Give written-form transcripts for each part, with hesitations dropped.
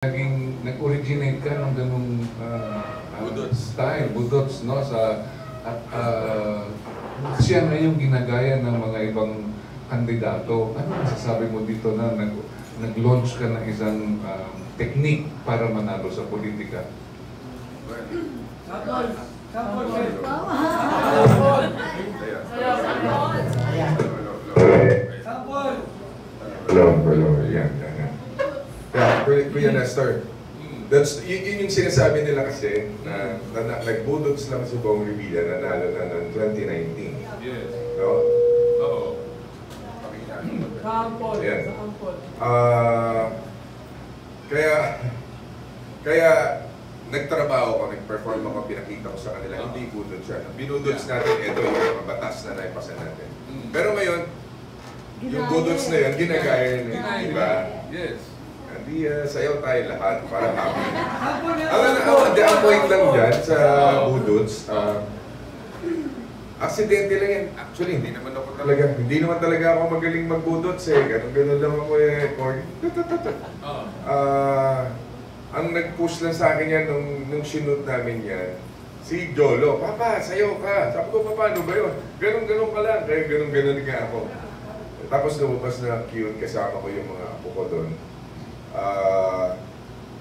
Nag-originate ka ng ganung style, budots, no? Siya na yung ginagaya ng mga ibang kandidato. Ano masasabi mo dito na nag-launch ka ng isang technique para manalo sa politika? Hello, yan. Yeah, Kuya Nestor. Yun yung sinasabi nila kasi na nagbudots lang si Bong Revilla, nanalo na ng 2019. Yes. No? Oo. Kampol. Yan. Kampol. Kaya nagtrabaho ko, nag-perform ako, pinakita ko sa kanila, hindi budots siya. Binudots natin, ito yung mga batas na naipasa natin. Pero ngayon, yung budots na yun, ginagaya na, di ba? Yes. Hindi, sayaw tayo lahat para happy. Ang point lang dyan sa budots, aksidente lang yan. Actually, hindi naman talaga ako magaling magbudots eh. Ganun lang ako eh. Ang nag-push lang sa akin yan nung shoot namin yan, si Jolo, Papa, sayaw ka. Sabi ko, Papa, ano ba yun? Ganun ka lang. Kaya ganun nga ako. Tapos lumabas na cute, kasama ko yung mga apo ko doon.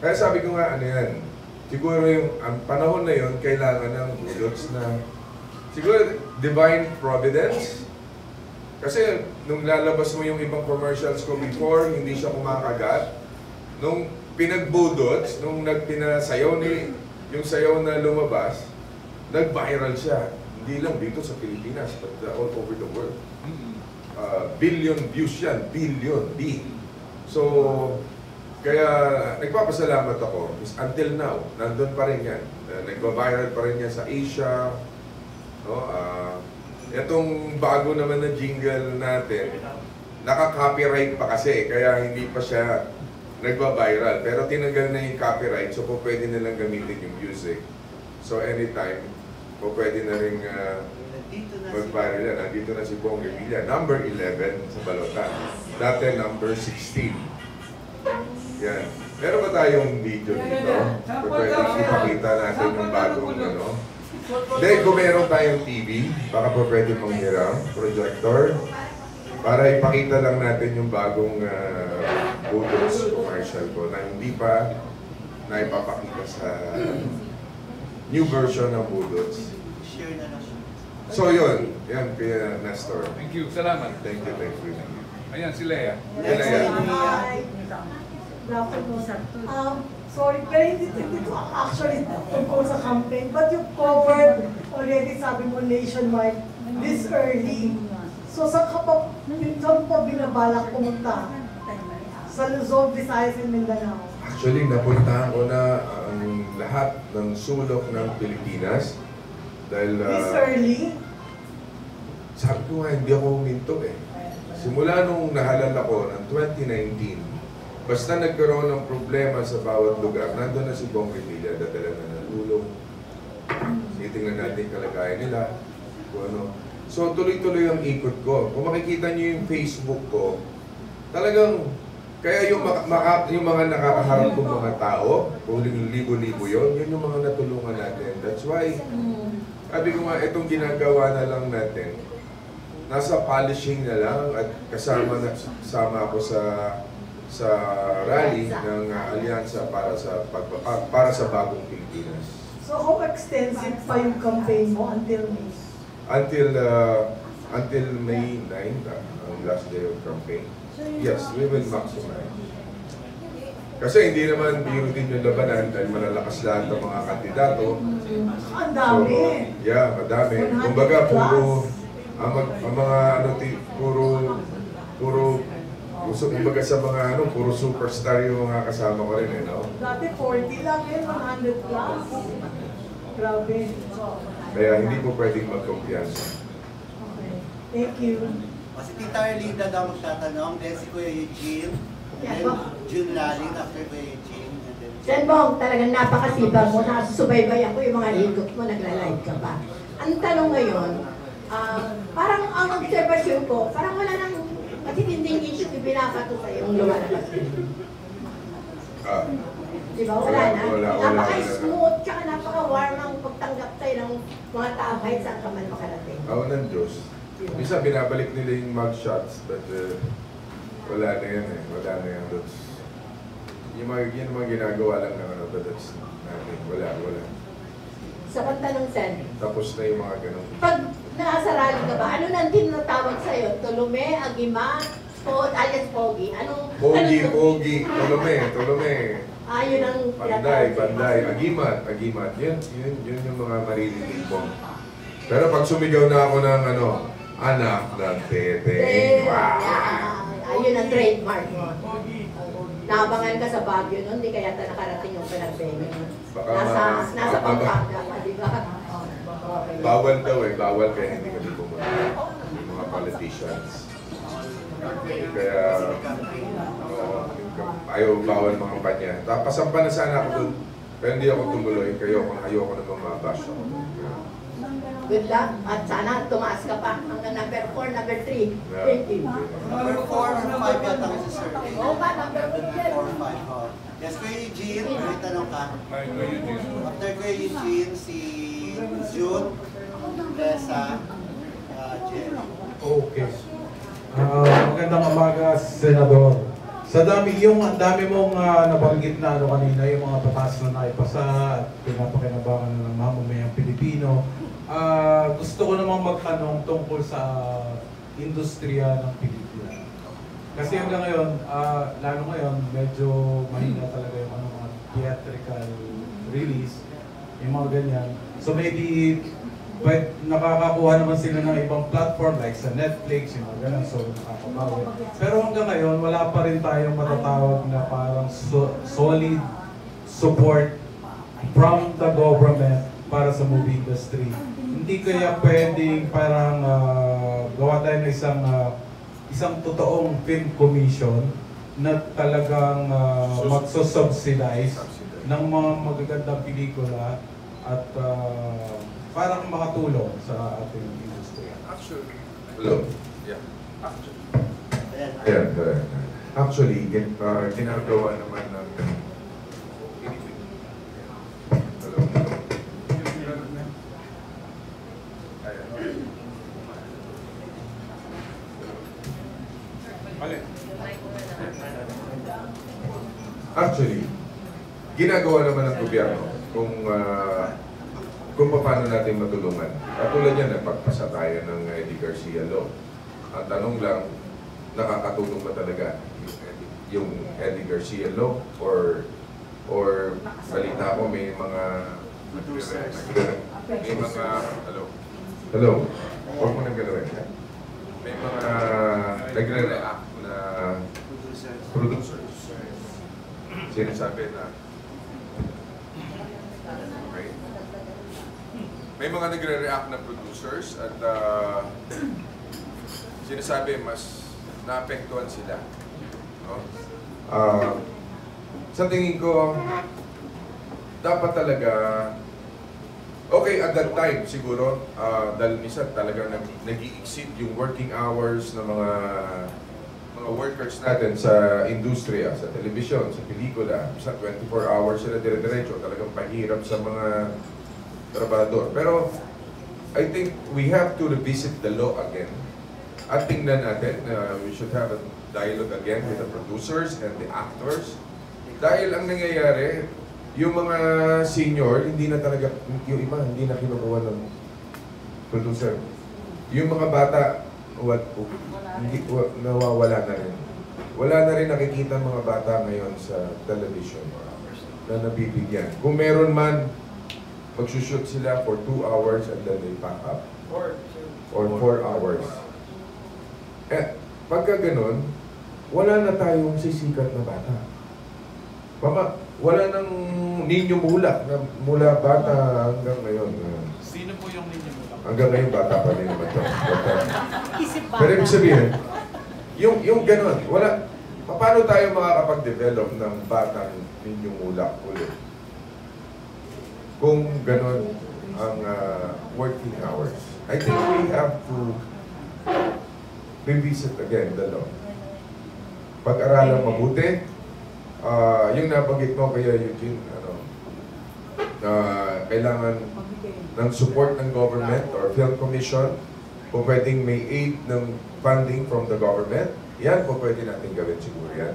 Kaya sabi ko nga, ano yan, siguro yung ang panahon na yun, kailangan ng budots na, siguro divine providence. Kasi nung lalabas mo yung ibang commercials ko before, hindi siya kumakagat. Nung pinagbudots, nung nagpinasayaw yung sayaw na lumabas, nag-viral siya. Hindi lang dito sa Pilipinas, but all over the world. Billion views yan, billion, B. So, kaya nagpapasalamat ako. Until now, nandun pa rin yan. Nagpa-viral pa rin yan sa Asia. No? Itong bago naman na jingle natin, naka-copyright pa kasi, kaya hindi pa siya nagpa-viral. Pero tinanggal na yung copyright, so po pwede nilang gamitin yung music. So anytime, po pwede na rin mag-viral yan. Nandito na si Bong Revilla, number 11 sa Balota. Dati number 16. Yan. Meron ba tayong video dito? Pwede ipakita natin yung bagong ano. Hindi, kung meron tayong TV, baka po pwede manghiram, projector, para ipakita lang natin yung bagong budots commercial ko na hindi pa naipapakita sa new version ng budots. So yun, yan kaya Nestor. Thank you. Salamat. Thank you. Ayan, si Lea. Sorry, pero hindi ko actually tungkol sa campaign, but you covered already, sabi mo, nationwide this early. So saan pa binabalak pumunta? Sa Luzon, Visayas, and Mindanao? Actually, napuntahan ko na ang lahat ng sulok ng Pilipinas. Dahil, this early? sabi ko nga, hindi ako huminto eh. Simula nung nahalal ako ng 2019, basta nagkaroon ng problema sa bawat lugar, nandun na si Bong Revilla, dadala na ng tulong. Titingnan natin kalagayan nila. Ano. So, tuloy-tuloy ang ikot ko. Kung makikita niyo yung Facebook ko, talagang, kaya yung mga nakakaharap kong mga tao, kung libo-libo yun yung mga natulungan natin. That's why, sabi ko nga, itong ginagawa na lang natin, nasa polishing na lang at kasama ako sa rally ng alyansa para sa bagong Pilipinas. So how extensive pa yung campaign mo until May? Until May 9, ang last day of campaign. Yes, we will maximize. Kasi hindi naman biro din yung labanan dahil malalakas lahat ng mga kandidato. Ang dami. So, yeah, madami. Kumbaga, ang mga kumbaga sa mga puro superstar yung mga kasama ko rin, no? Dati 40 lang yun, 100 plus. Grabe. Kaya hindi po pwedeng magkumpiyansa. Okay. Thank you. Si Tita Erlinda daw magtatanong, then si Kuya Eugene, then June Laling after Kuya Eugene. Sen Bong, talagang napakasibag mo, nasusubaybay ako yung mga higop mo, nagla-live ka pa. Ang tanong ngayon, parang ang observation ko, parang wala nang matitinding issue yung binabato sa'yo yung lumalabas. Di ba? Wala na. Wala. Napaka-smooth, tsaka napaka-warm ang pagtanggap tayo ng mga tao kahit saan ka man makarating. Ako ng Diyos. Bisa binabalik nila yung mugshots, but wala na yan eh. Wala na yan. Yung mga ginagawa lang ng ano, that's natin. Wala. Sa pagtanong, Sen, Tapos na yung mga ganun. pag nasa rally ka ba, ano nang tinatawag sa'yo? Tulume, Agima, alias Pogi? Anong Pogi, Tulume. Yun ang Panday, Agimat. Yun yung mga maririnig mo. Pero pag sumigaw na ako ng ano, anak ng tete. Ayun ang trademark mo. Naabangan ka sa Baguio noon, di kaya nakarating yung pinagbenyo mo. Baka Nasa Pampanga ka, di ba? Okay. Bawal daw eh. Bawal kaya hindi kami pumunta. Yung mga politicians. Kaya ayaw bawal mga kampanya. Pasampa na sana ako doon. Pero hindi ako tumuloy. Ayoko na mababash ako. Good luck. At sana tumaas ka pa hanggang number 4, number 3. Thank you. Number 4 or 5 yata ko sa survey. Oo ba, number 4 4 or 5. Oh. Yes, Kuya Eugene, may tanong ka. After Kuya Eugene, si June, Lesa, Jerry. Okay. Magandang umaga, Senador. Sa ang dami mong nabanggit na ano kanina, yung mga batas na naipasa at pinapakinabangan ng mamamayang Pilipino. Gusto ko namang magtanong tungkol sa industriya ng pelikula. Kasi hanggang ngayon, lalo ngayon, medyo mahina talaga yung mga theatrical release, yung mga ganyan. So maybe nakakakuha naman sila ng ibang platform like sa Netflix, yung mga ganun, so nakakabawi. Pero hanggang ngayon, wala pa rin tayong matatawag na parang solid support from the government para sa movie industry. Hindi kaya pwedeng parang gawa tayo ng isang totoong film commission na talagang magsusubsidize ng mga magagandang pelikula at parang makatulong sa ating industriya. Actually, hello. Yeah. Ayan. Actually, ginagawa naman ng hello. Actually, ginagawa naman ng gobyerno kung paano natin matulungan. Katulad yan, nagpagpasa tayo ng Eddie Garcia Law. Ang tanong lang, nakakatulong ba talaga yung Eddie Garcia Law? Or balita ko may mga hello? Huwag mo nang galawin. May mga nagre-react na producers. Sinasabi na may mga nagre-react na producers at sinasabi mas naapektuhan sila. No? Sa tingin ko, dapat talaga, okay at that time siguro, dahil minsan talaga nag-i-exceed yung working hours ng mga workers natin sa industriya, sa telebisyon, sa pelikula. Minsan 24 hours sila dire-diretso, talagang pahirap sa mga trabador. Pero I think we have to revisit the law again. At tingnan natin, we should have a dialogue again with the producers and the actors. Dahil ang nangyayari, yung mga senior, hindi na talaga, yung iba, hindi na kinukuha ng producer. Yung mga bata, nawawala na rin. Wala na rin nakikita mga bata ngayon sa television na nabibigyan. Kung meron man, magsushoot sila for 2 hours and then they pack up. Or 4 hours. Pagka ganun, wala na tayong sisikat na bata. Wala nang ninyo mula bata hanggang ngayon. Sino po yung ninyo mo? Hanggang ngayon bata pa rin naman ito. Pero ibig sabihin, yung ganun, paano tayo makakapag-develop ng batang ninyong ulak ulit? Kung ganun ang working hours. I think we have to revisit again the law. Pag-aralan mabuti, Yung nabanggit mo kaya Eugene, kailangan ng support ng government or Film Commission, kung pwedeng may aid ng funding from the government, yan po pwede natin gawin siguro yan.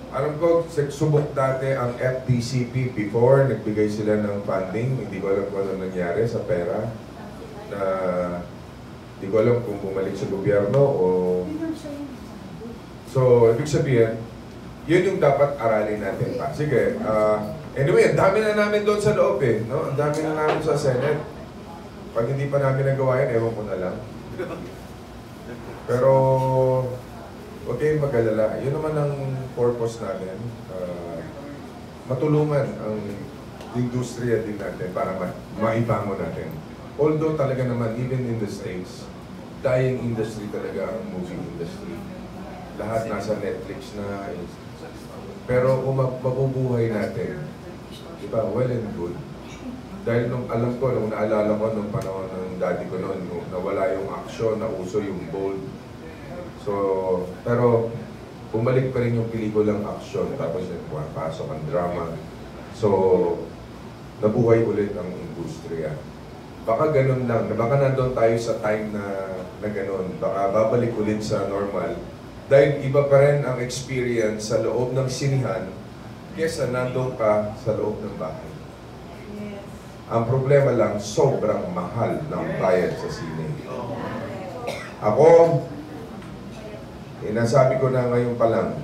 Alam ko, subok dati ang FDCP before, nagbigay sila ng funding, hindi ko alam kung ano nangyari sa pera, na hindi ko alam kung bumalik sa gobyerno o... So, ibig sabihin, yun yung dapat aralin natin pa. Sige, anyway, ang dami na namin doon sa loob eh, no? Ang dami na namin sa Senate. Pag hindi pa namin nagawa yan, ewan ko na lang. Pero, huwag kayong mag-alala. Yun naman ang purpose namin. Matulungan ang industriya din natin para maibangon natin. Although talaga naman, even in the States, dying industry talaga ang movie industry. Lahat nasa Netflix na. Pero kung mabubuhay natin, di ba, well and good. Dahil nung alam ko, nung naalala ko nung panahon ng daddy ko noon, nawala yung action, nauso yung bold. So, pero bumalik pa rin yung pelikulang action, tapos pasok ang drama. So, nabuhay ulit ang industriya. Baka ganun lang, baka nandun tayo sa time na ganun, baka babalik ulit sa normal. Dahil iba pa rin ang experience sa loob ng sinihan kesa nandun ka sa loob ng bahay. Ang problema lang, sobrang mahal ng bayad sa sine. Ako, nasabi ko na ngayon pa lang,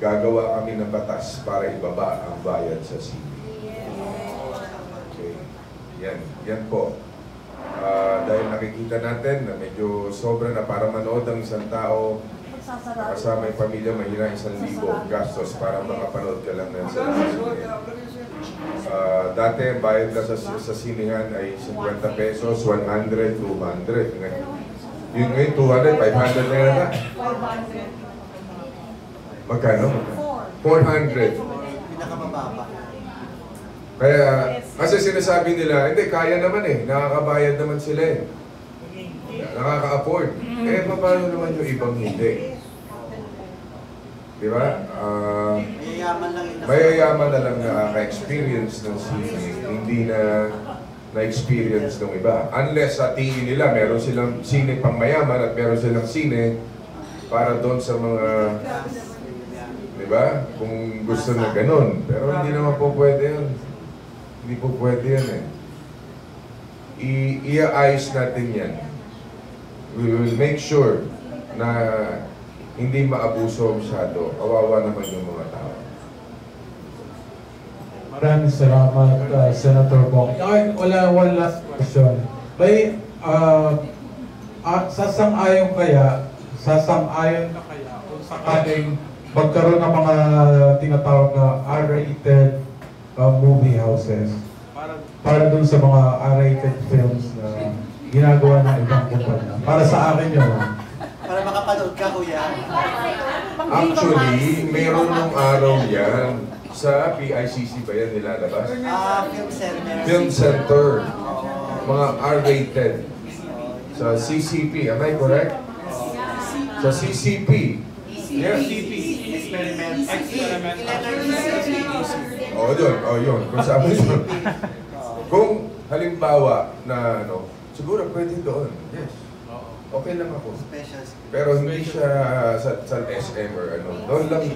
gagawa kami ng batas para ibaba ang bayad sa sine. Okay. Yan po. Dahil nakikita natin na medyo sobra na para manood ang isang tao, kasama yung pamilya, mahina 1,000 gastos para makapanood ka lang ng sa sine. Dati, bayad ka sa sinihan ay 50 pesos, 100, 200. Yun ngayon, 200, 500 na yata. 500. Magkano? 400. Pinakamababa. Kaya, kasi sinasabi nila, hindi, kaya naman eh. Nakakabayad naman sila eh. Nakaka-afford. Eh, paano naman yung ibang hindi? Di ba? Mayayaman na lang nakaka-experience ng sine, hindi na na-experience ng iba. Unless sa tingin nila, meron silang sine pang mayaman at meron silang sine para doon sa mga, di ba? Kung gusto na ganun. Pero hindi naman po pwede yun. Hindi po pwede yan eh. I-aayos natin yan. We will make sure na hindi maabuso masyado. Kawawa naman yung mga tao. Maraming salamat, Senator Bong. One last question. May, sasang-ayon ka kaya kung sakaling magkaroon ng mga tinatawag na R-rated movie houses para dun sa mga R-rated films na ginagawa ng ibang kumpanya? Para sa akin yun. Para makapanood ka, kuya. Actually, meron nung araw yan. Sa PICC ba yan nilalabas? Film Center. Film Center. Mga R-rated. Sa CCP, am I correct? Sa CCP. Yes. Experiment. Yun. Kung saan yun. Kung halimbawa na siguro pwede doon. Yes. Okay lang ako. Pero hindi siya sa SM or doon lang,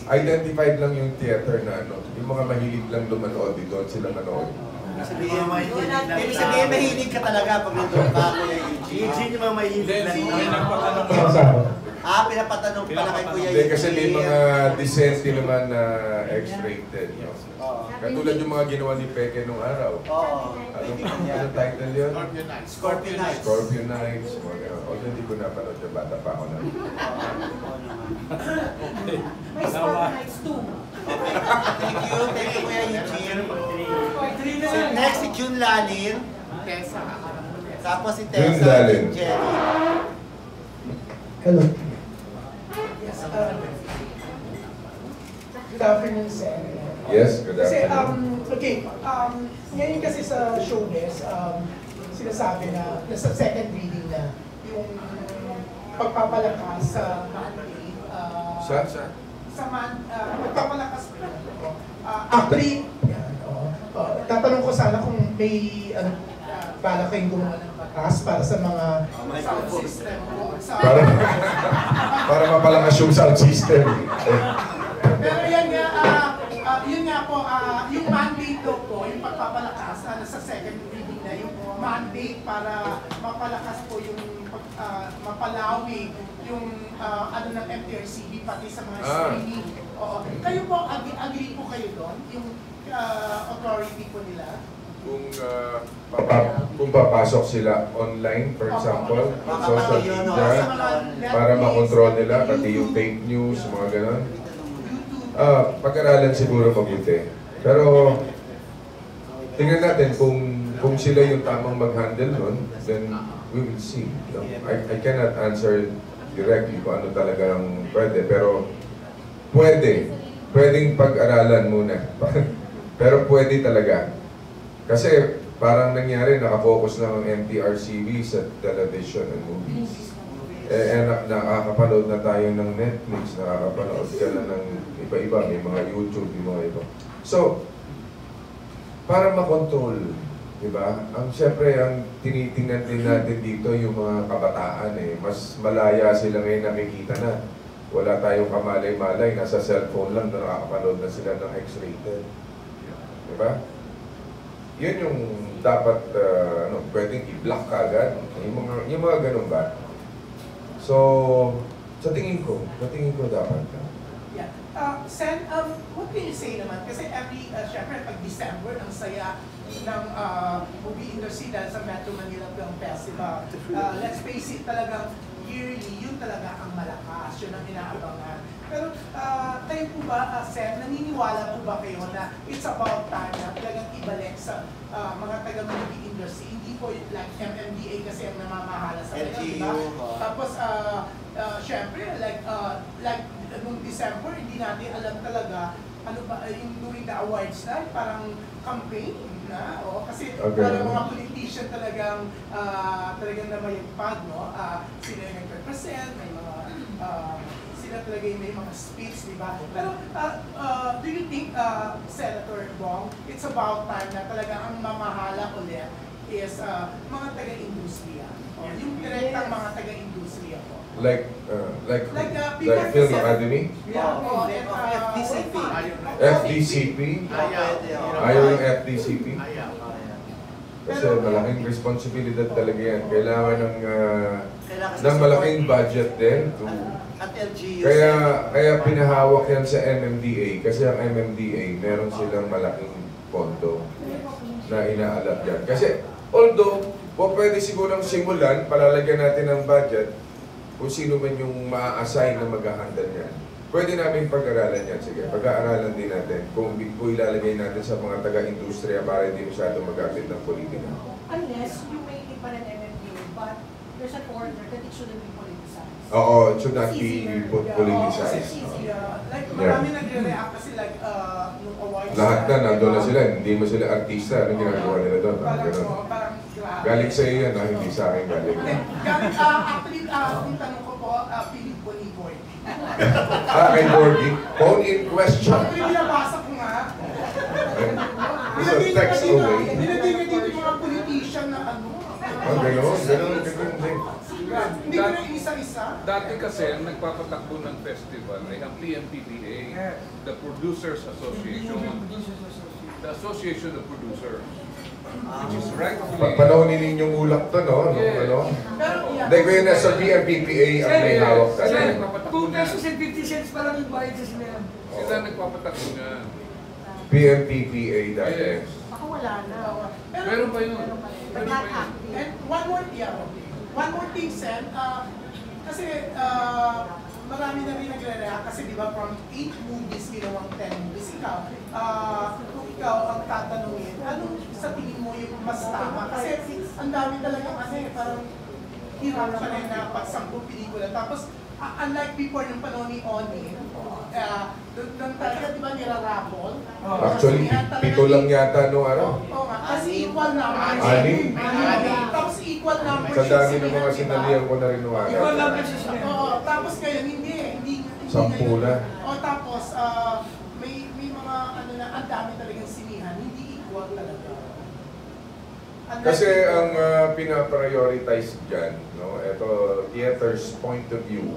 identified lang yung theater na yung mga mahilig lang lumanood, doon sila manood. Ibig sabihin, mahilig ka talaga pag nandun ka, Kuya Eugene. Eugene yung mga mahilig lang. Pinapatanong pala kay Kuya Hindi, Eugene. kasi may mga decente naman na X-rated. Katulad yung mga ginawa ni Peke nung araw. Anong title yun? Scorpio Nights. Scorpio Nights. Although hindi ko napanood yung bata pa ako na. May Scorpio Nights 2. Thank you, Kuya Eugene. So, next si June Lalin. Tapos si June Tessa Lalin. and Jerry. Hello. Good afternoon, sir. Yes, good Kasi, afternoon. ngayon kasi sa showbiz, sinasabi na nasa second reading na yung pagpapalakas sa Sa? magpapalakas po. Actually, yan, tatanong ko sana kung may bala kayong gumawa ng batas para sa mga sound system po. Para mapalakas yung sound system. Pero yun nga po, yung mandate daw po, yung pagpapalakas, sa second reading na, yung mandate para mapalakas po yung, mapalawi yung ng MTRCB pati sa mga streaming. Oo. Kayo po, agree po kayo doon? Yung authority po nila? Kung papasok sila online, for example, social media, para makontrol nila, pati yung fake news, mga ganon. Pag-aralan siguro mabuti. Pero, tingnan natin kung sila yung tamang mag-handle nun, then we will see. I cannot answer directly kung ano talagang pwede, pero pwedeng pag-aralan muna. Pero pwede talaga. Kasi parang nangyari, nakafocus na ang MTRCB sa television and movies. Nakakapanood na tayo ng Netflix, nakakapanood ka na ng iba-iba, may mga YouTube, may mga iba. So, para makontrol, di ba? Siyempre, ang tinitingnan din natin dito yung mga kabataan mas malaya sila ngayon nakikita na. Wala tayong kamalay-malay, nasa cellphone lang na nakakapanood na sila ng X-rated. Di ba? Yun yung dapat, pwedeng i-block agad. Yung mga ganun ba? So, sa tingin ko dapat. Yeah. Sen, what can you say naman? Kasi syempre, pag December, ang saya ng movie industry dahil sa Metro Manila Film Festival. Let's face it, talagang yearly, yun talaga ang malakas, yun ang inaabangan. Pero kayo po ba, Sen, naniniwala po ba kayo na it's about time na talagang ibalik sa mga taga-movie industry? Hindi po like MMDA kasi ang namamahala sa kanila, di ba? Tapos, syempre, like nung December, hindi natin alam talaga ano ba, yung during the awards na, parang campaign na, kasi parang mga politician talagang namayagpag, no? Sila yung nag-represent, may mga, sila talaga yung may mga speech, di ba? Pero, do you think, Senator Bong, it's about time na talagang ang mamahala ulit is mga taga-industriya, yung direktang mga taga-industriya po. Like people Film said- Academy? Yeah, FDCP. FDCP? Ayaw yung FDCP? Kasi malaking responsibilidad talaga yan. Kailangan ng malaking budget din. At LGU. Kaya pinahawak yan sa MMDA. Kasi ang MMDA, meron silang malaking pondo na inaalat yan. Kasi although, pwede sigurong simulan, palalagyan natin ng budget, kung sino man yung ma-assign na mag-handle yan. Pwede namin pag-aralan yan. Sige, pag-aaralan din natin kung ilalagay natin sa mga taga-industriya para hindi masyado mag-apit ng politika. Unless you make it pa rin MMDA, but there's an order that it shouldn't be politicized. Oo, it should not be politicized. Like, marami nagre-react kasi like, nung awards. Lahat na, nandun na sila. Hindi mo sila artista. Anong ginagawa nila doon? Parang Galing sa iyo yan, hindi sa akin galing. Galing, actually, yung tanong ko po, Philip Boniboy. Kay Borgie, phone in question. Actually, binabasa ko nga. It's a text away. Nilagay nga dito yung mga politician na ano. Ganun. Hindi ko na isa-isa. Dati kasi, ang nagpapatakbo ng festival ay ang PMPPA, the Producers Association. The Association of Producers. Which is rightfully... Panahonin ninyong ulak to, no? Yes. Hindi ko yun nasa PMPPA ang may hawak. Sila nagpapatakbo na. 2 pesos and 50 cents pa lang yung bayad sa sila. Sila nagpapatakbo na. PMPPA dati. Yes. Baka wala na. Meron pa yun. But not active. And one more thing, Sen, kasi marami na rin nagre-react kasi di ba from 8 movies ginawang 10 movies, kung ikaw ang tatanungin, anong sa tingin mo yung mas tama? Kasi ang dami talagang parang hirap ka rin na pagsampung pelikula. Tapos, unlike before ng panahon ni Oni, doon talaga di ba nirarapol? Actually, 7 lang yata noong araw. Oo nga, kasi equal number. 6. Tapos equal number. Sa dami ng mga sinalihan ko na rin noong araw. Oo, tapos ngayon hindi 10 na. O tapos, because may mga ano na ang dami talagang sinihan, hindi equal talaga. Kasi ang pinaprioritize dyan, no, ito, theater's point of view,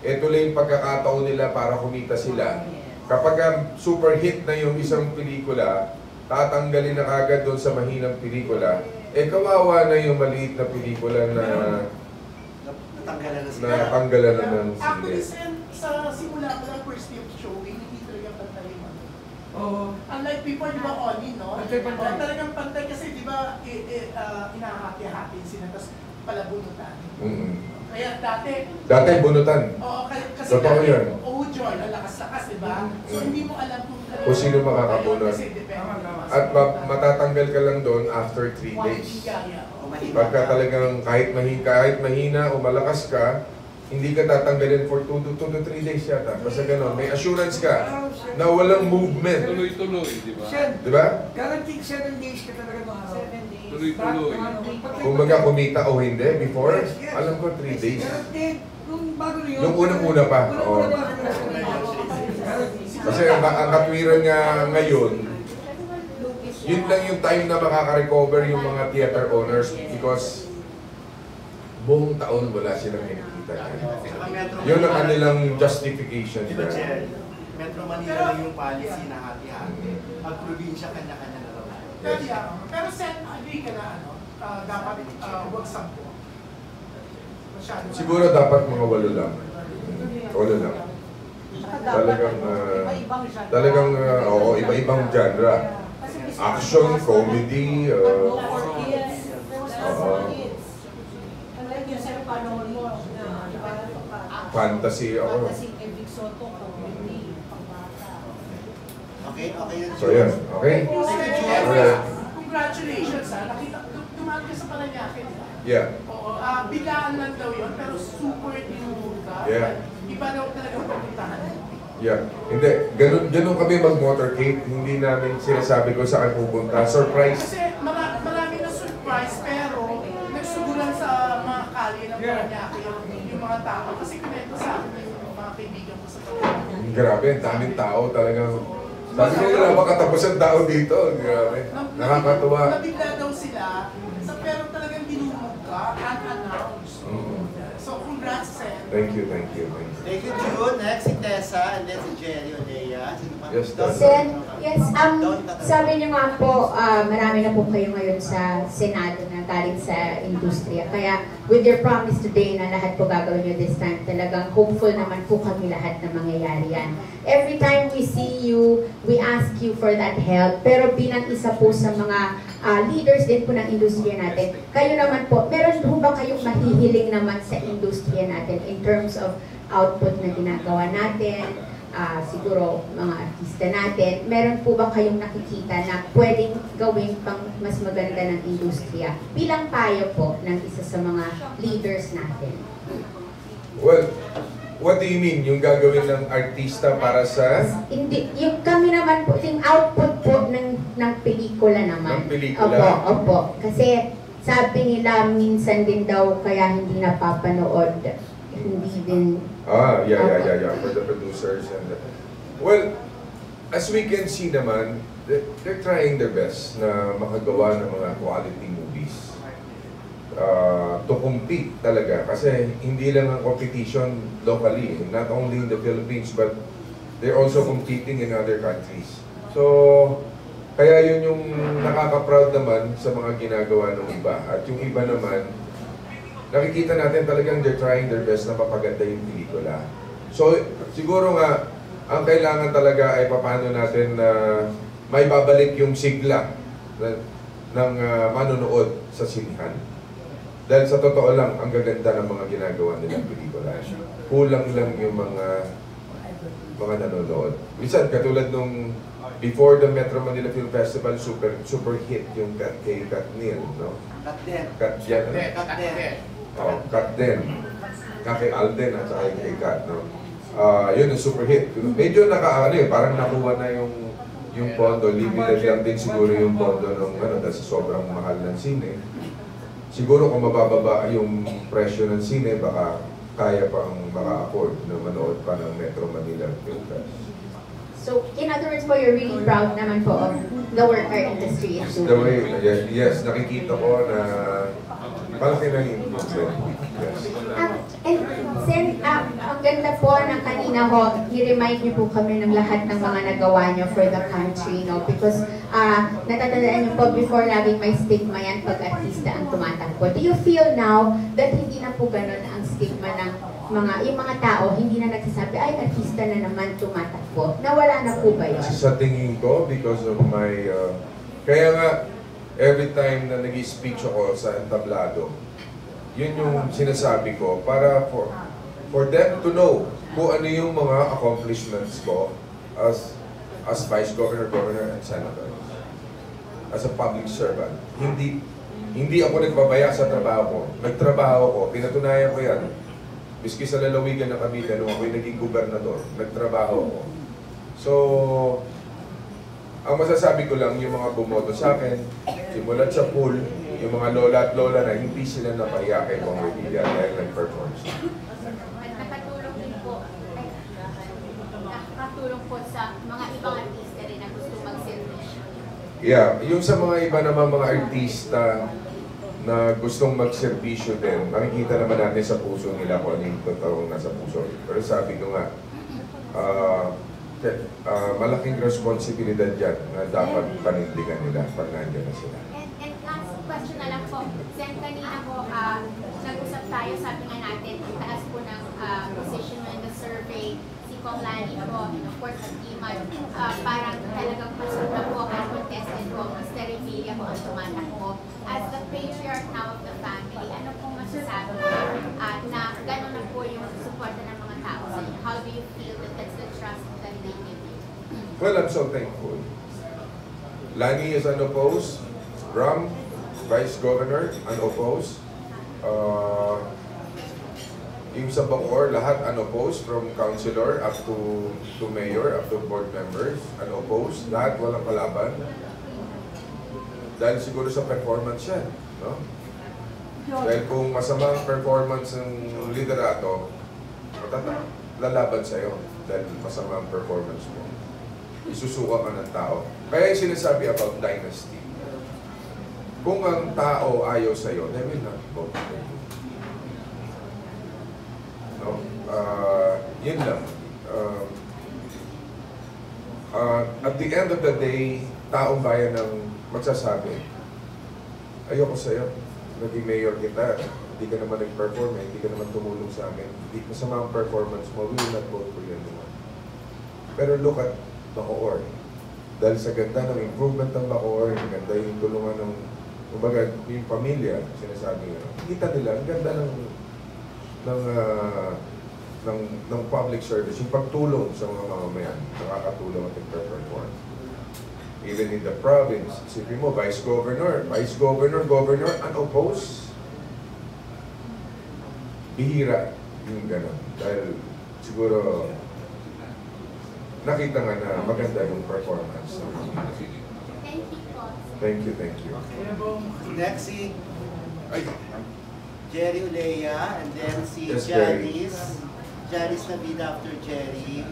ito lang yung pagkakataon nila para kumita sila. Kapag super hit na yung isang pelikula, tatanggalin na kagad doon sa mahinang pelikula, kawawa na yung maliit na pelikula na natanggalan na ng Actually, sine. sa simula ko lang first day of showing, hindi talaga pantay yung ano. Unlike before, di ba, Oni, no? Pantay. Talagang pantay kasi, di ba, inahati-hati sila, tapos palabunutan. Kaya Dati bunutan. Oo, kasi Totoo dati, yun. Joy, ang lakas-lakas, di ba? So, hindi mo alam Kung sino makakabunot. Kasi depende. At matatanggal ka lang doon after 3 days. Pagka talagang kahit mahina o malakas ka, hindi ka tatanggalin for 2 to 3 days yata. Basta gano'n, may assurance ka na walang movement. Tuloy-tuloy, di ba? Di ba? Guaranteed 7 days ka talaga makaraw. 7 days. Tuloy-tuloy. Kung kumita o hindi, before, alam ko 3 days. Guaranteed, nung bago na yun. Nung unang-una pa. Oo. Kasi ang katwiran nga ngayon, yun lang yung time na makaka-recover yung mga theater owners because buong taon wala silang kinikita. Yun ang kanilang justification. Di ba, Chen? Metro Manila lang yung policy na hati-hati. Pag probinsya, kanya-kanya na lang. Pero Sen, agree ka na dapat huwag 10. Masyado. Siguro dapat mga 8 lang. 8 lang. Talagang iba-ibang genre. Action, comedy, No for kids. There was no for kids. Unlike yung sa panahon mo, di ba? fantasy ako. Fantasy kay Vic Soto, comedy, pangbata. Okay yun. So yan, okay? Alright. Congratulations ha. Nakita, dumaan ka sa Paranaque, di ba? Yeah. Oo, biglaan lang daw yun, pero super dinulog ka. Yeah. Iba daw talaga pupuntahan. Yeah. Hindi, ganun kami mag-motorcade. Hindi namin sinasabi ko saan pupunta. Surprise. Kasi marami na surprise, pero nagsugulan sa mga kalye ng Paranaque yung mga tao. Kasi kunento sa akin yung mga kaibigan ko sa Paranaque. Grabe, ang daming tao talagang. Sabi ko nila makatapos ang tao dito. Grabe. Nakakatuwa. Nabigla daw sila, pero talagang dinulog ka, unannounced. So congrats, Sen. Thank you. Thank you, June. Next, si Tessa, and then si Jerry Odea. Sino pa? Yes, Don- Sen, yes, Don- sabi niyo nga po, marami na po kayo ngayon sa Senado na galing sa industriya. Kaya with your promise today na lahat po gagawin niyo this time, talagang hopeful naman po kami lahat na mangyayari yan. Every time we see you, we ask you for that help. Pero bilang isa po sa mga leaders din po ng industriya natin, kayo naman po, meron po ba kayong mahihiling naman sa industriya natin in terms of output na ginagawa natin, siguro mga artista natin, meron po ba kayong nakikita na pwedeng gawin pang mas maganda ng industriya bilang payo po ng isa sa mga leaders natin? Well, what do you mean? Yung gagawin ng artista para sa... Hindi, yung kami naman po, yung output po ng pelikula naman. Ng pelikula? Opo. Kasi sabi nila minsan din daw kaya hindi napapanood. Hindi din... Yeah. For the producers and the... Well, as we can see naman, they're trying their best na makagawa ng mga quality movies. To compete talaga. Kasi hindi lang ang competition locally, not only in the Philippines, but they're also competing in other countries. So, kaya yun yung nakaka-proud naman sa mga ginagawa ng iba. At yung iba naman, nakikita natin talagang they're trying their best na papaganda yung pelikula. So, siguro nga, ang kailangan talaga ay paano natin na may babalik yung sigla ng manonood sa sinihan. Dahil sa totoo lang, ang gaganda ng mga ginagawa nilang pelikula. Kulang lang yung mga nanonood. Minsan, katulad nung before the Metro Manila Film Festival, super hit yung kay Katniel, no? Katniel. Katden. Kay Alden at saka kay Kat, no? Yun yung super hit. Medyo parang nakuha na yung pondo. Limited lang din siguro yung pondo ng dahil sa sobrang mahal ng sine. Siguro kung mabababa yung presyo ng sine, baka kaya pang maka-afford na manood pa ng Metro Manila Film Fest. So, in other words po, you're really proud naman po of the work our industry is The doing. way, yes, nakikita ko na malaki na yung improvement. Yes. And Sen, ang ganda po ng kanina ho, i-remind niyo po kami ng lahat ng mga nagawa niyo for the country, no? Because natatandaan niyo po before laging may stigma yan pag artista ang tumatakbo. Do you feel now that hindi na po ganun ang stigma ng yung mga tao, hindi na nagsasabi, ay, artista na naman tumatakbo? Nawala na po ba yan? Sa tingin ko, because of my... kaya nga, every time na nag-speech ako sa entablado, yun yung sinasabi ko para for them to know kung ano yung mga accomplishments ko as Vice Governor, Governor, and Senator. As a public servant. Hindi ako nagbabaya sa trabaho ko. Nagtrabaho ko, pinatunayan ko yan. Miski sa lalawigan ng Cavite, nung ako'y naging gobernador, nagtrabaho ko. So, ang masasabi ko lang, yung mga bumoto sa akin, simulat sa pool, yung mga lola at lola na hindi sila napahiya kay Bong Revilla dahil nag-perform siya. Nakatulong din po, nakatulong po sa mga ibang artista rin na gusto mag-servisyo. Yeah, yung sa mga iba naman mga artista na gustong magserbisyo din, nakikita naman natin sa puso nila kung ano yung totoong nasa puso. Pero sabi ko nga, malaking responsibilidad yan na dapat panindigan nila pag nandiyan na sila. And last question na lang po, Sen, kanina po, nag-usap tayo, sabi nga natin, taas po ng position mo in the survey, si Kong Lani po, and of course, ang Iman, parang talagang pasok na po ang contested po, Mr. Revilla po ang tumatakbo. As the patriarch now of the family, ano pong masasabi mo na gano'n na po yung suporta ng mga tao sa inyo? How do you feel that that's the trust that they give you? Well, I'm so thankful. Lani is unopposed. Ram, Vice Governor, unopposed. Yung sa Bacoor, lahat unopposed, from councilor up to mayor, up to board members, unopposed. Lahat walang kalaban. Dahil siguro sa performance yan, no? Dahil kung masama ang performance ng liderato, lalaban sa'yo dahil masama ang performance mo. Isusuka ka ng tao. Kaya yung sinasabi about dynasty. Kung ang tao ayaw sa'yo, they will not vote for you. No? Yun lang. At the end of the day, taong bayan ng magsasabi, ayoko sa'yo, naging mayor kita, hindi ka naman nag-perform, hindi ka naman tumulong sa amin, hindi masama ang performance mo, we will not vote for you anymore. Pero look at Bacoor. Dahil sa ganda ng improvement ng Bacoor, ang ganda yung tulungan ng, kumbaga, yung pamilya, sinasabi nga, kita nila, ang ganda ng public service, yung pagtulong sa mga mamamayan, nakakatulong at nag-perform. Even in the province, isipin mo, Vice Governor, Governor, unopposed. Bihira yung gano'n. Dahil siguro, nakita nga na maganda yung performance. Thank you po. Thank you. Next si Jerry Ulea, and then si Yes, Jerry. Janice Nabida after Jerry.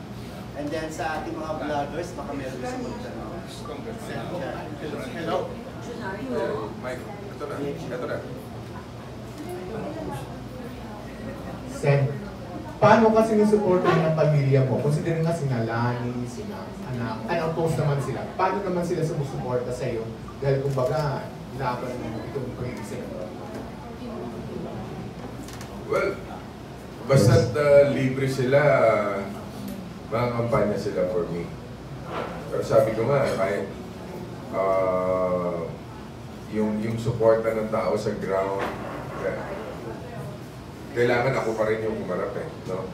And then sa ating mga vloggers, baka meron sa magtanong. Hello. Mike, ito na. Sen, paano ka sinusuporto ng pamilya mo? Considering nga sina Lani, sina anak, unopposed naman sila. Paano naman sila sumusuporta sa iyo? Dahil kumbaga, laban mo itong pag-iisip. Well, basta't libre sila, mga kampanya sila for me. Pero sabi ko nga, kahit yung suporta ng tao sa ground, kailangan ako pa rin yung kumarap eh, no?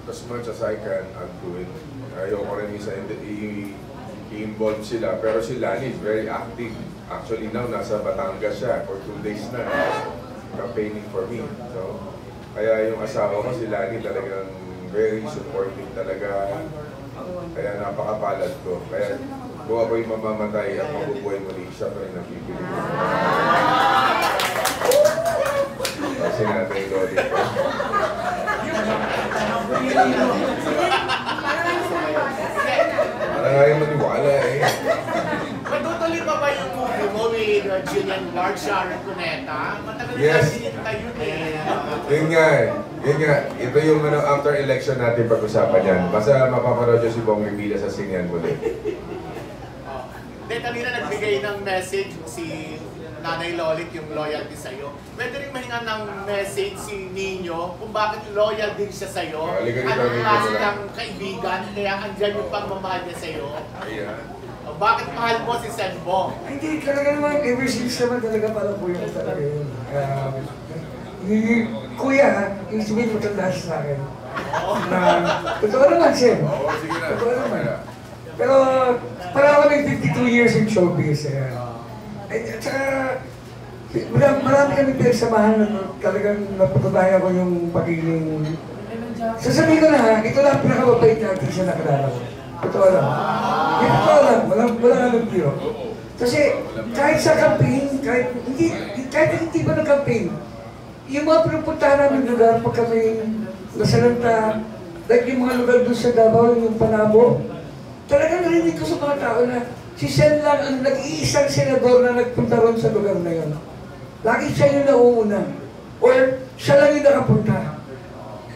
As much as I can, I'll do it. Ayoko rin isa i-involve sila, pero si Lani is very active. Actually now, nasa Batangas siya for 2 days na, campaigning for me. So, kaya yung asawa ko, si Lani, talagang very supportive talaga. Kaya napakapalad ko. Kaya kung ako'y mamamatay at mabubuhay muli, siya pa rin napipili ko. Kasi natin yung lodi ko. nga yung maniwala eh. Matutuloy pa ba yung movie mo with Julian Ward, Sharon Cuneta? Matagal na Yes. sinita yun eh. Yun nga eh. Yun nga. Ito yung after election natin pag-usapan yan. Basta mapapanood nyo si Bong Revilla sa Sinian muli. Hindi, kanina nagbigay ng message si Nanay Lolit yung loyalty sa'yo. Pwede rin mahinga ng message si Nino kung bakit loyal din siya sa'yo. Halika rito, Anong Nino. klase ng kaibigan, kaya andyan yung pagmamahal niya sa'yo. Ayan. O, bakit mahal mo si Sen Bong? Hindi, talaga naman, ever since naman talaga parang kuya ko talaga yun. Kuya, yung sabihin mo tanda siya sa akin. Na, totoo naman siya. Oo, sige na. Totoo naman. Pero, parang kami 52 years in showbiz. At saka, marami kami pinagsamahan na talagang napatunayan ko yung pagiging... Sasabihin ko na ha, ito lang pinakamabait na artista na kilala ko. Totoo lang. Totoo lang, walang alam biro. Kasi kahit sa campaign, kahit hindi ba ng-campaign, yung mga pinupuntahan namin lugar pag kami nasalanta, like yung mga lugar doon sa Davao, yung Panabo, talagang narinig ko sa mga tao na si Sen lang ang nag-iisang senador na nagpunta ron sa lugar na yun. Lagi siya yung nauuna. Or siya lang yung nakapunta.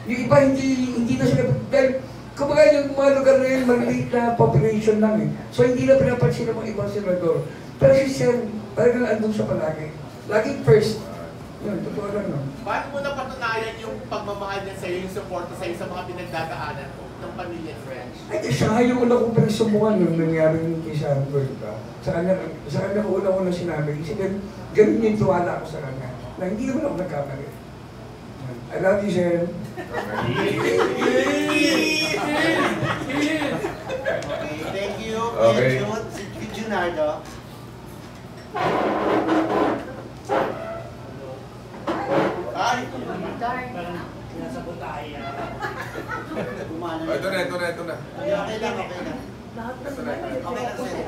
Yung iba hindi na sila, dahil kumbaga yung mga lugar na yun, maliit na population lang eh. So hindi na pinapansin ng mga ibang senador. Pero si Sen, talagang andun siya palagi. Laging first. Yun, totoo lang no. Paano mo napatunayan yung pagmamahal niya sa'yo, yung support sa'yo sa mga pinagdadaanan mo ng pamilya and friends? Ay, siya nga yung una kong pinagsumukan nung nangyari yung kay Sandro, diba? Sa kanya ko una sinabi. Kasi ganun yung tuwala ko sa kanya. Na hindi naman ako nagkamali. I love you, Sen. Okay, thank you. Okay. Si Junardo. Ay! Gumana na. Ito na. Okay lang. Ito na. Okay lang, Sen.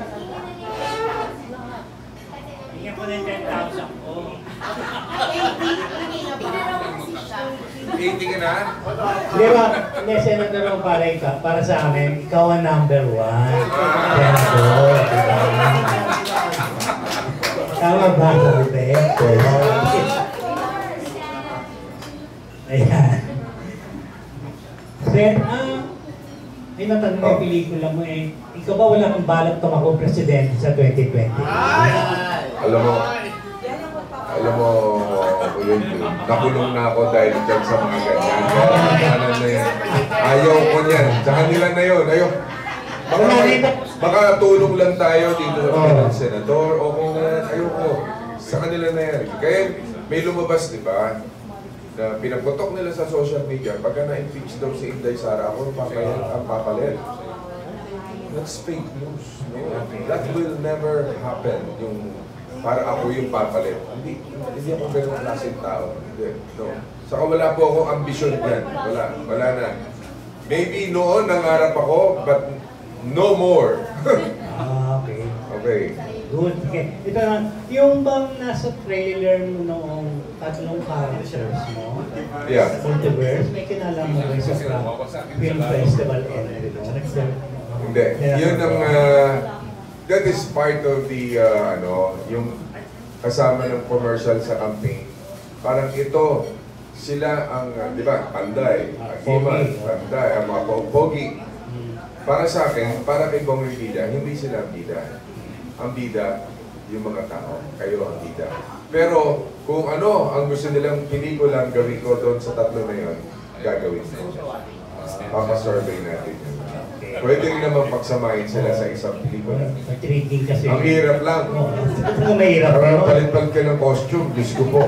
Bigyan ko na yung 10,000 ko. 80 ka na? Di ba, may senador mo para sa amin, ikaw ang number 1. Senador, di ba? Tama ba sa Roberto? Ayan. Sen, may natanong yung pelikula mo eh. Ikaw ba wala kang balak tumakbo presidente sa 2020? Alam mo, yun, nakulong na ako dahil dyan sa mga ganyan. Ano na yan. Ayaw ko niyan. Sa kanila na yun. Ayaw. Baka tulong lang tayo dito sa mga senador. Okay na yan. Ayoko. Sa kanila na yan. Kaya may lumabas, di ba? Na pinaputok nila sa social media. Pagka na-impeach daw si Inday Sara, ako ang papalit. That's fake news. No? That will never happen. Yung para ako yung papalit. Hindi ako ganun klaseng tao. Hindi. No. Saka wala po akong ambisyon dyan. Wala na. Maybe noon nangarap ako, but no more. Okay. Okay. Good. Okay. Ito na, yung bang nasa trailer mo noong tatlong characters mo? Yeah. Sa Multiverse, may kinalaman mo rin sa film festival Hindi. Yun ang, that is part of the, yung kasama ng commercial sa campaign. Parang ito, sila ang, di ba, Panday, Agiman, Panday, ang mga pogi. Para sa akin, para kay Bong Revilla, hindi sila ang bida. Ang bida, yung mga tao. Kayo ang bida. Pero kung ano ang gusto nilang pelikulang gawin ko doon sa tatlo na yun, gagawin ko. Papasurvey natin yun. Pwede rin naman pagsamahin sila sa isang pelikula. Intriguing kasi. Ang hirap lang. Mahirap. Palit-palit ka ng costume, Diyos ko po.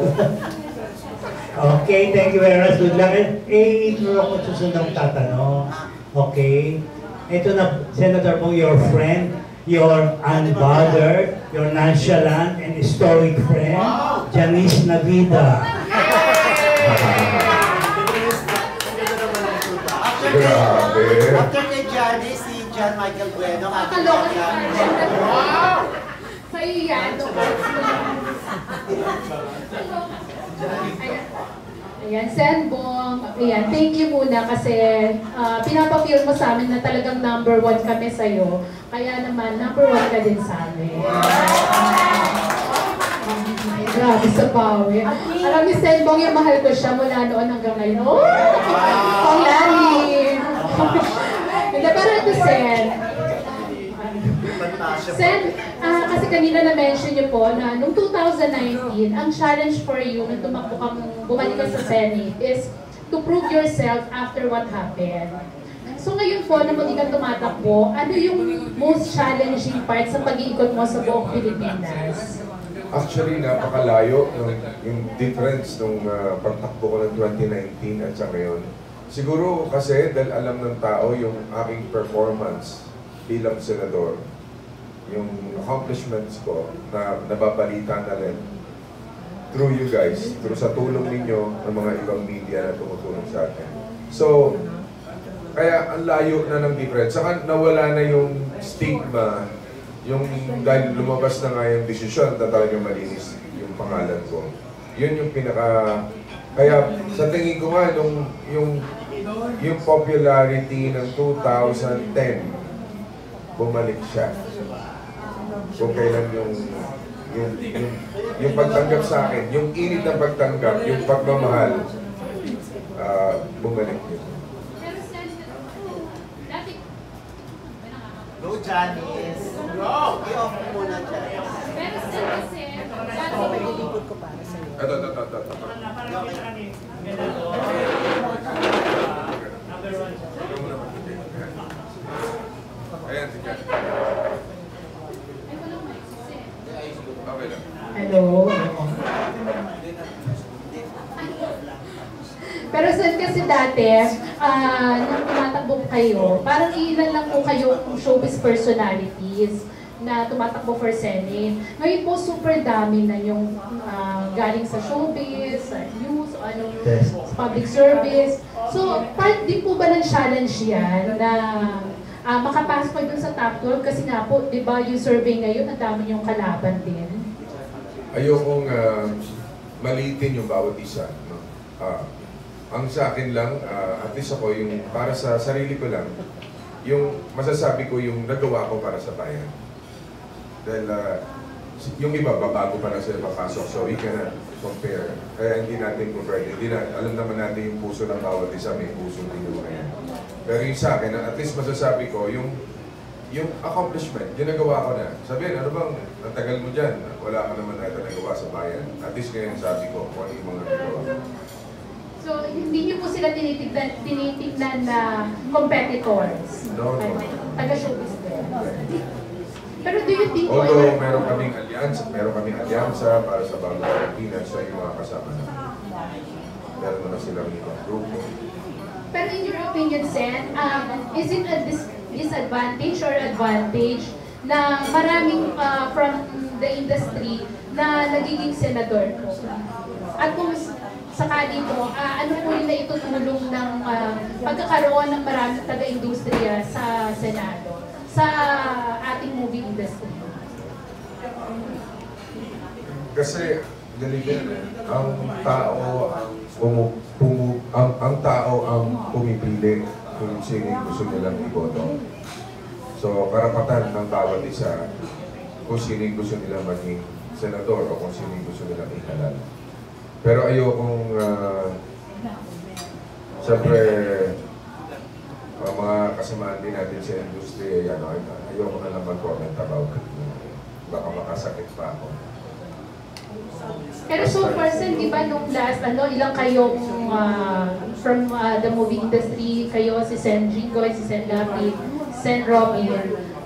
Okay, thank you very much. Good luck. Ito ako susundang tatanong. Okay. Ito na, Senator Bong, your friend, your unbothered, your nonchalant and stoic friend, Janice Navida. Grabe. After kay Janice, si John Michael Bueno. Wow! Sa'yo yan. Ayan, Senbong, ayan, thank you muna kasi pinapapil mo sa amin na talagang number 1 kami sa'yo. Kaya naman, number 1 ka din sa amin. Grabe sa bawi. Alam ni Senbong, yung mahal ko siya mula noon hanggang ngayon. Oh! Ang lalim! Hindi, pero ito, Sen, kasi kanina na-mention niyo po na noong 2019, ang challenge for you nung tumakbo kang bumalik ka sa Senate is to prove yourself after what happened. So ngayon po, na muli kang tumatakbo, ano yung most challenging part sa pag-iikot mo sa buong Pilipinas? Actually, napakalayo yung difference nung pagtakbo ko ng 2019 at sa ngayon. Siguro kasi dahil alam ng tao yung aking performance bilang senador, yung accomplishments ko na nababalita na rin through you guys, through sa tulong ninyo ng mga ibang media na tumutulong sa atin. So, kaya ang layo na ng difference. Saka nawala na yung stigma, yung dahil lumabas na nga yung desisyon na talagang malinis yung pangalan ko. Yun yung pinaka... Kaya sa tingin ko nga, yung popularity ng 2010, bumalik siya. Kung kailan yung pagtanggap sa akin, yung init ng pagtanggap, yung pagmamahal, bumalik yun. Go, Janice! Go! I-off mo muna, Janice. Pero kasi, Malilipod ko para sa'yo. Ito. Ayan, si Jan. Okay lang. hello? Pero Sen, kasi dati, nung tumatakbo kayo, parang ilan lang po kayo showbiz personalities na tumatakbo for Senate. Ngayon po, super dami na yung galing sa showbiz, sa news, sa public service. So, part din po ba ng challenge yan na makapasok kayo dun sa top 12? Kasi nga po, di ba, yung survey ngayon, ang dami yung kalaban din. Ayokong maliitin yung bawat isa. No? Ang sa akin lang, at least ako, yung para sa sarili ko lang, yung masasabi ko yung nagawa ko para sa bayan. Dahil yung iba, babago pa na sila papasok, so we cannot compare. Kaya hindi natin po pwede. Alam naman natin yung puso ng bawat isa, may puso din yung kaya. Pero yung sa akin, at least masasabi ko, yung accomplishment, yung nagawa ko na. Sabihin, ano bang, ang tagal mo dyan, wala ka naman natin nagawa sa bayan. At least ngayon sabi ko, kung ano yung mga nagawa. So, hindi niyo po sila tinitignan na competitors? No. Taga-showbiz din. Pero do you think... Although meron kaming alyansa para sa Bagong Pilipinas sa yung mga kasama na. Meron naman silang ibang grupo. Pero in your opinion, Sen, is it a disadvantage or advantage na maraming from the industry na nagiging senador po? At kung sakali po, ano po yung naitutulong ng pagkakaroon ng maraming taga-industriya sa Senado, sa ating movie industry? Kasi, ganito yan ang tao ang pumipili kung sino yung gusto nilang iboto. So, karapatan ng bawat isa kung sino yung gusto nilang maging senador o kung sino yung gusto nilang ihalal. Pero ayokong, siyempre, mga kasamaan din natin sa industriya, ayoko na lang mag-comment about it. Baka makasakit pa ako. Pero so far, Sen, di ba nung last, ilang kayong from the movie industry, kayo, si Sen Jingoy, si Sen Lapid, Sen Robin.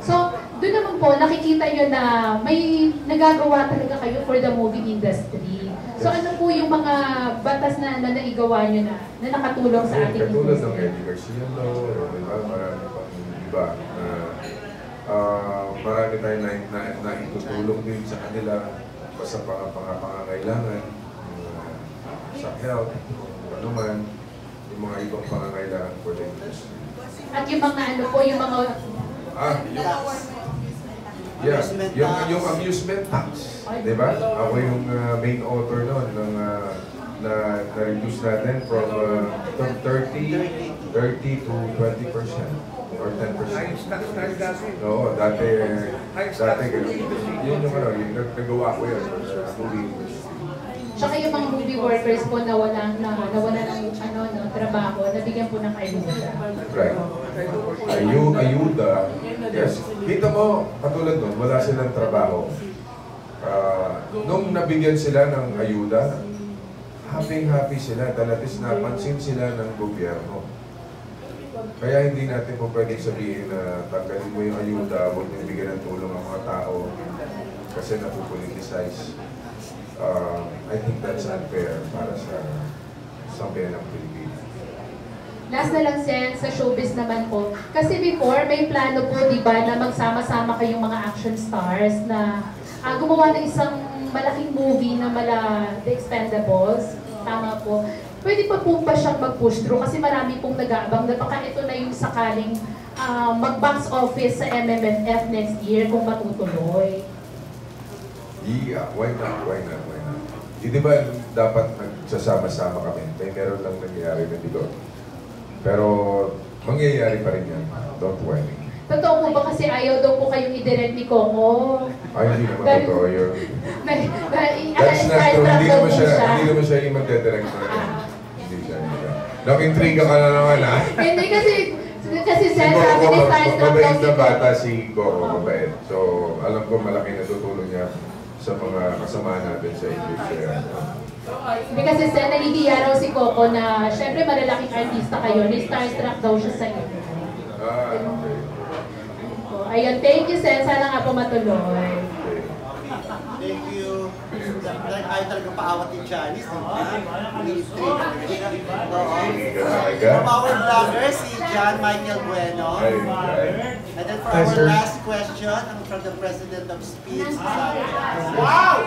So, doon naman po, nakikita nyo na may nagagawa talaga kayo for the movie industry. So, ano po yung mga batas na naigawa nyo na nakatulong sa ating katulad ng industry? Eddie Garcia Law, marami pang iba. Marami tayong naitutulong din sa kanila sa pangangailangan, sa health, ano man, yung mga ibang pangangailangan for the industry. At yung mga ano po, yung mga... yung amusement tax, di ba? Ako yung main author noon ng na-reduce natin from 30 to 20% or 10%. No, dati ganun. Yun yung ano, yung nagawa ko yun sa movie industry. Tsaka yung mga movie workers po na wala ng trabaho, nabigyan po ng ayuda. Right. Ayuda. Yes. Kita mo, katulad nun, wala silang trabaho. Nung nabigyan sila ng ayuda, happy sila. Dahil at least napansin sila ng gobyerno. Kaya hindi natin po pwedeng sabihin na tanggalin mo yung ayuda, huwag nyo bigyan ng tulong ang mga tao kasi napupoliticize. I think that's unfair para sa sambayan ng Pilipinas. Last na lang, Sen, sa showbiz naman po. Kasi before, may plano po, di ba, na magsama-sama kayong mga action stars na gumawa ng isang malaking movie na The Expendables. Tama po. Pwede pa po ba siyang mag-push through? Kasi marami pong nag-aabang na baka ito na yung sakaling mag-box office sa MMFF next year kung matutuloy. Yeah, why not? Di ba dapat nagsasama-sama kami? Meron lang nangyayari na dito. Pero mangyayari pa rin yan. Don't worry. Totoo po ba kasi ayaw daw po kayong i-direct ni Coco? Ay, hindi naman totoo yun. That's not true. Hindi naman siya yung magdedirect na rin. Hindi siya. Nag-intriga ka na naman, ha? Hindi kasi Sen, sabi ni Starstruck mabait na bata si Coco, mabait. So, alam ko malaki na tutulong niya sa mga kasama natin sa industriya. Hindi kasi Sen, nahihiya raw si Coco na syempre malalaking artista kayo, ni Starstruck daw siya sa inyo. Okay. Ayun, thank you Sen, sana nga po matuloy. Thank you. Ayaw talaga paawat ni Janice. Power vlogger si John Michael Bueno. And then for our last question, from the President of Speeds. Wow!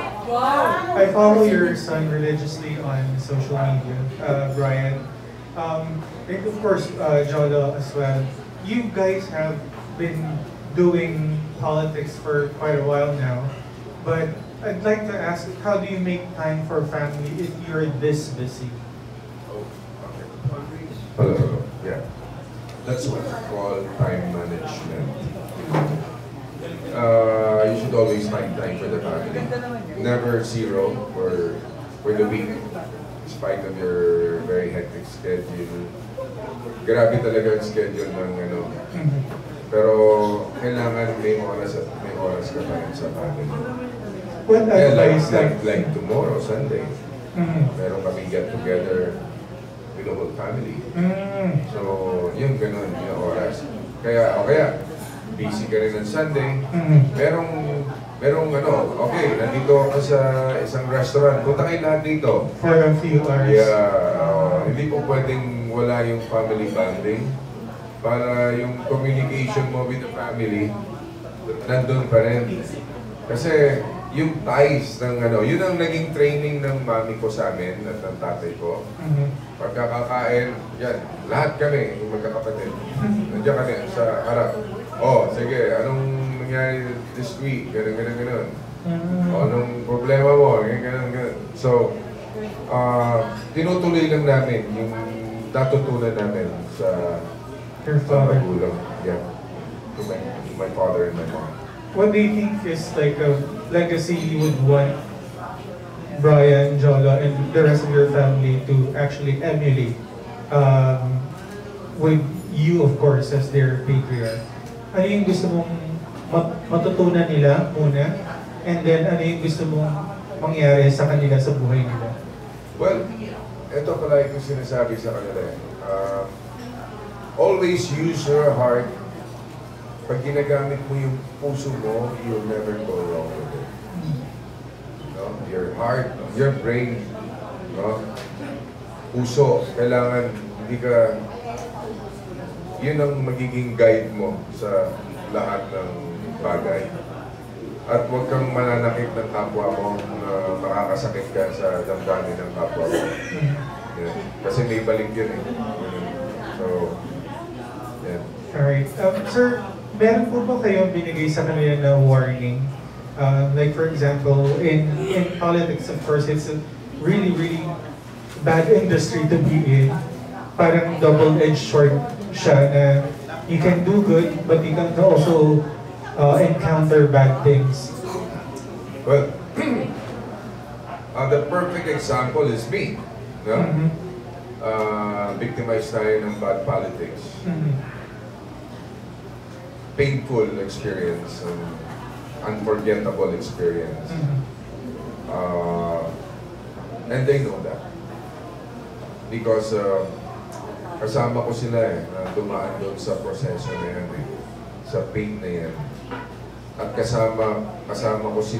I follow your son religiously on social media, Brian. And of course, Jolo as well. You guys have been doing politics for quite a while now, but I'd like to ask, how do you make time for family if you're this busy? Hello. Yeah. That's what we call time management. You should always find time for the family. Never zero for the week. In spite of your very hectic schedule. Grabe talaga ang schedule ng ano. Pero kailangan may oras ka pa rin sa family. What advice? Like tomorrow, Sunday, meron kami get together with the whole family. So, yung ganun, yung oras. Kaya busy ka rin ng Sunday. Merong ano, okay, nandito ako sa isang restaurant. Punta kayo lahat dito. For a few hours. Yeah, hindi po pwedeng wala yung family bonding. Para yung communication mo with the family, nandun pa rin. Kasi yung ties ng ano, yun ang naging training ng mami ko sa amin at ng tatay ko. Pagkakakain, yan, lahat kami, yung magkakapatid. Nandiyan kami sa harap. Oh, sige, anong nangyari this week? Ganun. Anong problema mo? Ganun. So, tinutuloy lang namin yung natutunan namin sa magulang. Yeah. To my father and my mom. What do you think is like a legacy you would want Brian, Jola, and the rest of your family to actually emulate? With you, of course, as their patriarch. Ano yung gusto mong matutunan nila muna? And then, ano yung gusto mong mangyari sa kanila sa buhay nila? Well, ito pala yung sinasabi sa kanila. Always use your heart. Pag ginagamit mo yung puso mo, you'll never go wrong with it. No? Your heart, your brain, no? Puso, kailangan hindi ka, yun ang magiging guide mo sa lahat ng bagay. At huwag kang mananakit ng kapwa mo na makakasakit ka sa damdamin ng kapwa mo. Yeah. Kasi may balik yun eh. So, yeah. Alright. Sir, meron po ba kayong binigay sa kanila na warning? Like for example, in politics, of course, it's really bad industry to be in. Parang double-edged sword siya na you can do good, but you can also encounter bad things. Well, the perfect example is me. No? Victimized tayo ng bad politics. Painful experience, unforgettable experience. And they know that. Because kasama ko sila na dumaan doon sa proseso na yan sa pain na yan. At kasama ko sila